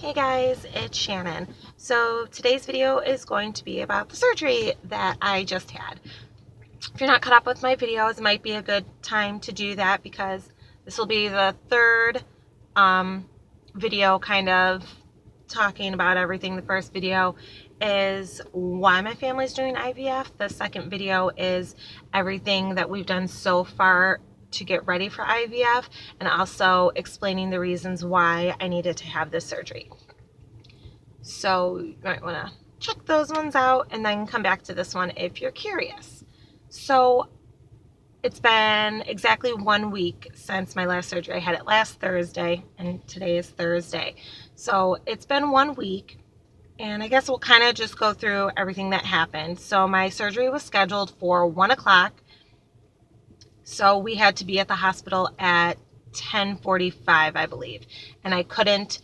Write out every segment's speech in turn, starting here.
Hey guys, it's Shannon. So today's video is going to be about the surgery that I just had. If you're not caught up with my videos, it might be a good time to do that because this will be the third video kind of talking about everything. The first video is why my family's doing IVF. The second video is everything that we've done so far to get ready for IVF, and also explaining the reasons why I needed to have this surgery. So you might want to check those ones out and then come back to this one if you're curious. So it's been exactly 1 week since my last surgery. I had it last Thursday and today is Thursday. So it's been 1 week, and I guess we'll kind of just go through everything that happened. So my surgery was scheduled for 1 o'clock. So we had to be at the hospital at 10:45, I believe. And I couldn't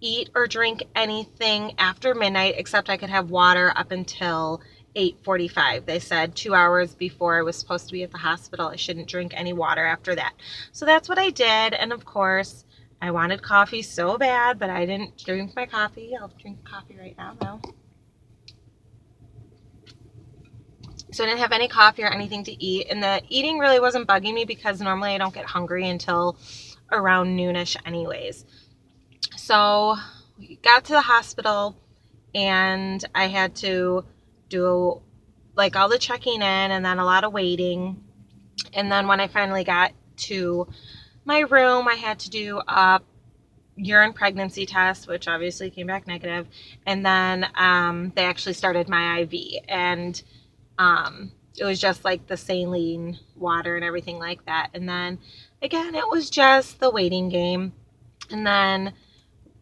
eat or drink anything after midnight, except I could have water up until 8:45. They said 2 hours before I was supposed to be at the hospital, I shouldn't drink any water after that. So that's what I did. And of course, I wanted coffee so bad, but I didn't drink my coffee. I'll drink coffee right now, though. So I didn't have any coffee or anything to eat, and the eating really wasn't bugging me because normally I don't get hungry until around noonish anyways. So we got to the hospital and I had to do like all the checking in and then a lot of waiting. And then when I finally got to my room, I had to do a urine pregnancy test, which obviously came back negative. And then they actually started my IV, and it was just like the saline water and everything like that. And then again, it was just the waiting game. And then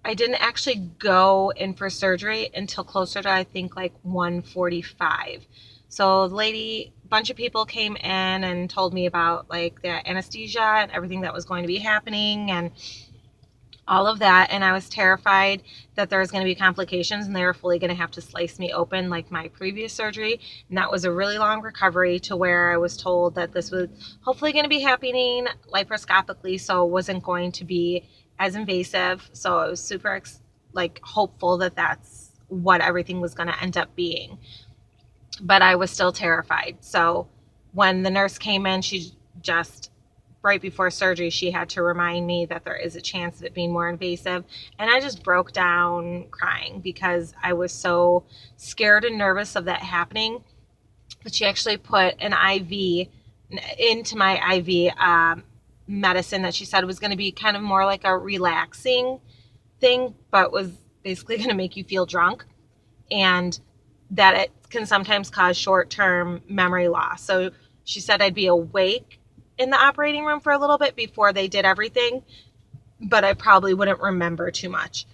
I didn't actually go in for surgery until closer to, I think, like 1:45. So the lady, a bunch of people came in and told me about like the anesthesia and everything that was going to be happening and all of that. And I was terrified that there was going to be complications and they were fully going to have to slice me open like my previous surgery. And that was a really long recovery, to where I was told that this was hopefully going to be happening laparoscopically, so it wasn't going to be as invasive. So I was super hopeful that that's what everything was going to end up being. But I was still terrified. So when the nurse came in, she just, right before surgery, she had to remind me that there is a chance of it being more invasive. And I just broke down crying because I was so scared and nervous of that happening. But she actually put an IV into my IV medicine that she said was going to be kind of more like a relaxing thing, but was basically going to make you feel drunk, and that it can sometimes cause short-term memory loss. So she said I'd be awake in the operating room for a little bit before they did everything, but I probably wouldn't remember too much.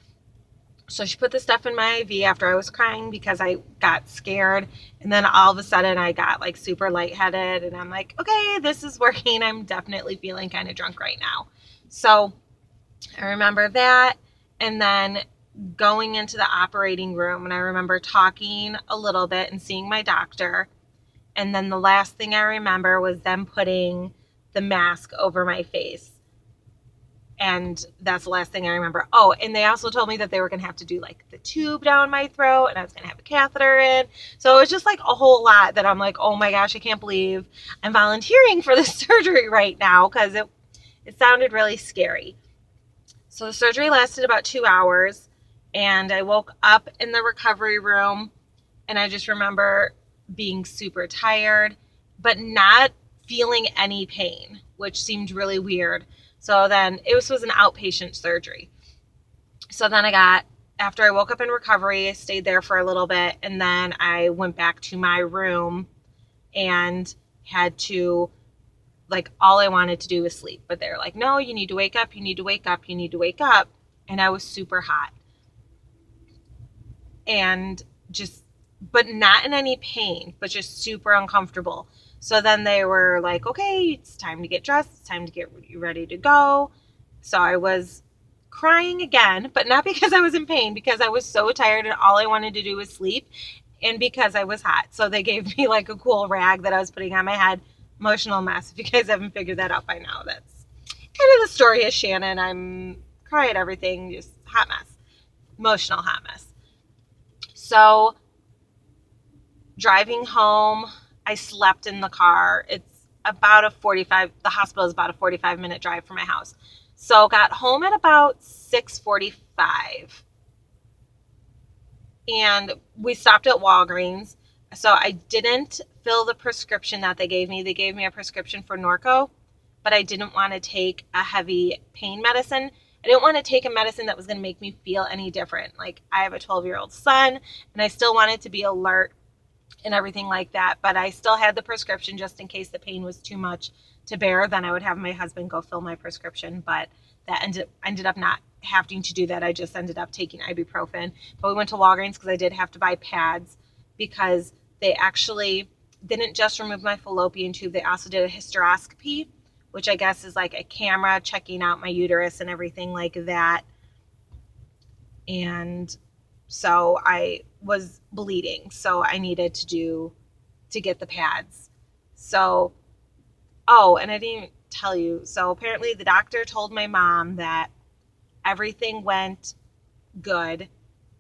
So she put the stuff in my IV after I was crying because I got scared, and then all of a sudden I got like super lightheaded, and I'm like, okay, this is working. I'm definitely feeling kind of drunk right now. So I remember that, and then going into the operating room, and I remember talking a little bit and seeing my doctor, and then the last thing I remember was them putting the mask over my face. And that's the last thing I remember. Oh, and they also told me that they were going to have to do like the tube down my throat, and I was going to have a catheter in. So it was just like a whole lot that I'm like, oh my gosh, I can't believe I'm volunteering for this surgery right now, because it sounded really scary. So the surgery lasted about 2 hours, and I woke up in the recovery room, and I just remember being super tired, but not feeling any pain, which seemed really weird. So then it was an outpatient surgery. So then after I woke up in recovery, I stayed there for a little bit, and then I went back to my room and had to, like, all I wanted to do was sleep. But they're like, no, you need to wake up, you need to wake up, you need to wake up. And I was super hot. And but not in any pain, but just super uncomfortable. So then they were like, okay, it's time to get dressed. It's time to get you ready to go. So I was crying again, but not because I was in pain, because I was so tired and all I wanted to do was sleep, and because I was hot. So they gave me like a cool rag that I was putting on my head. Emotional mess. If you guys haven't figured that out by now, that's kind of the story of Shannon. I'm cry at everything, just hot mess. emotional hot mess. So driving home, I slept in the car. It's about the hospital is about a 45-minute drive from my house. So got home at about 6:45. And we stopped at Walgreens. So I didn't fill the prescription that they gave me. They gave me a prescription for Norco, but I didn't want to take a heavy pain medicine. I didn't want to take a medicine that was going to make me feel any different. Like, I have a 12-year-old son, and I still wanted to be alert and everything like that. But I still had the prescription just in case the pain was too much to bear. Then I would have my husband go fill my prescription. But that ended up not having to do that. I just ended up taking ibuprofen. But we went to Walgreens because I did have to buy pads, because they actually didn't just remove my fallopian tube. They also did a hysteroscopy, which I guess is like a camera checking out my uterus and everything like that. And so I was bleeding, so I needed to get the pads. So, and I didn't tell you. So apparently the doctor told my mom that everything went good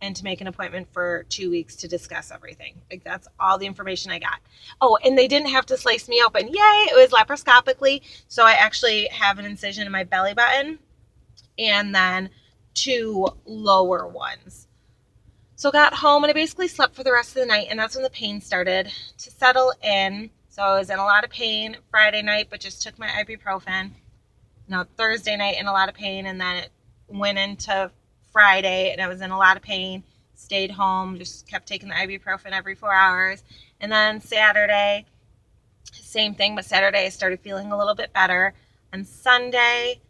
and to make an appointment for 2 weeks to discuss everything. Like, that's all the information I got. Oh, and they didn't have to slice me open. Yay! It was laparoscopically. So I actually have an incision in my belly button and then 2 lower ones. So got home and I basically slept for the rest of the night, and that's when the pain started to settle in. So I was in a lot of pain Friday night, but just took my ibuprofen. No, Thursday night in a lot of pain, and then it went into Friday and I was in a lot of pain, stayed home, just kept taking the ibuprofen every 4 hours. And then Saturday, same thing, but Saturday I started feeling a little bit better. On Sunday,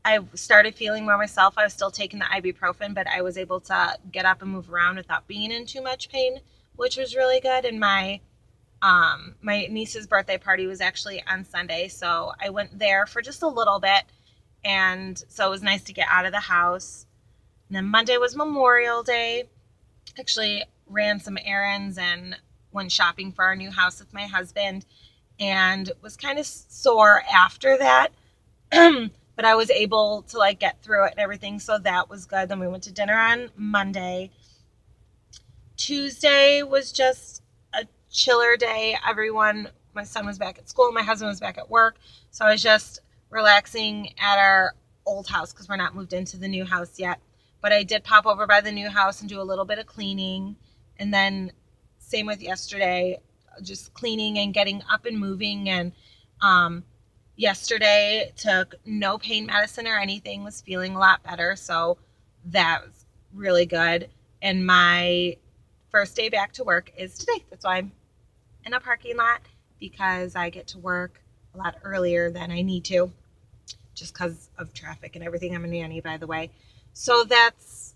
I started feeling more myself. I was still taking the ibuprofen, but I was able to get up and move around without being in too much pain, which was really good. And my niece's birthday party was actually on Sunday, so I went there for just a little bit, and so it was nice to get out of the house. And then Monday was Memorial Day. Actually ran some errands and went shopping for our new house with my husband, and was kind of sore after that. But I was able to get through it and everything, so that was good. Then we went to dinner on Monday. Tuesday was just a chiller day. My son was back at school, my husband was back at work, so I was just relaxing at our old house because we're not moved into the new house yet. But I did pop over by the new house and do a little bit of cleaning. And then same with yesterday, just cleaning and getting up and moving. And yesterday took no pain medicine or anything, was feeling a lot better. So that was really good. And my first day back to work is today. That's why I'm in a parking lot, because I get to work a lot earlier than I need to, just because of traffic and everything. I'm a nanny, by the way. So that's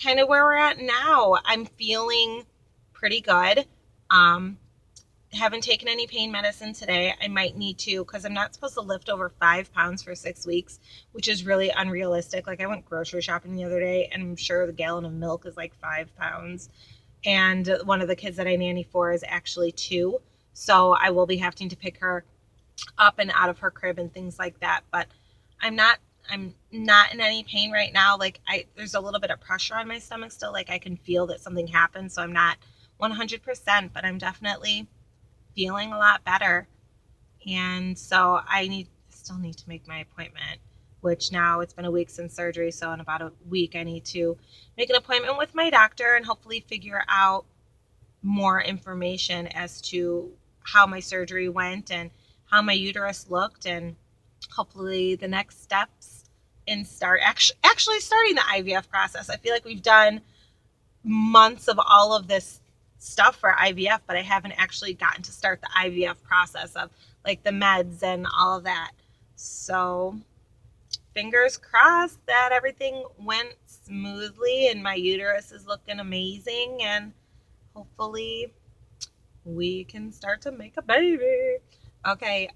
kind of where we're at now. I'm feeling pretty good. Haven't taken any pain medicine today. I might need to, because I'm not supposed to lift over 5 pounds for 6 weeks, which is really unrealistic. I went grocery shopping the other day, and I'm sure the gallon of milk is 5 pounds. And one of the kids that I nanny for is actually 2. So I will be having to pick her up and out of her crib and things like that. But I'm not in any pain right now. There's a little bit of pressure on my stomach still. I can feel that something happened. So I'm not 100%, but I'm definitely feeling a lot better. And so I still need to make my appointment, which now it's been a week since surgery. So in about a week, I need to make an appointment with my doctor and hopefully figure out more information as to how my surgery went and how my uterus looked, and hopefully the next steps in actually starting the IVF process. I feel like we've done months of all of this stuff for IVF, but I haven't actually gotten to start the IVF process of the meds and all of that. So fingers crossed that everything went smoothly and my uterus is looking amazing, and hopefully we can start to make a baby. Okay,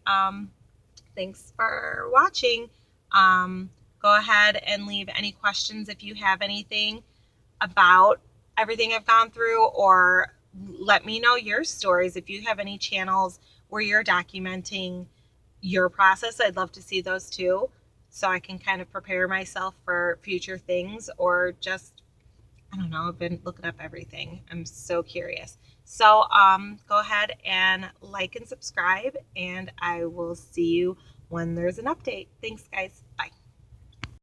thanks for watching. Go ahead and leave any questions if you have anything about everything I've gone through, or let me know your stories. If you have any channels where you're documenting your process, I'd love to see those too, so I can kind of prepare myself for future things, or just I don't know. I've been looking up everything. I'm so curious. So go ahead and like and subscribe, and I will see you when there's an update. Thanks, guys. Bye.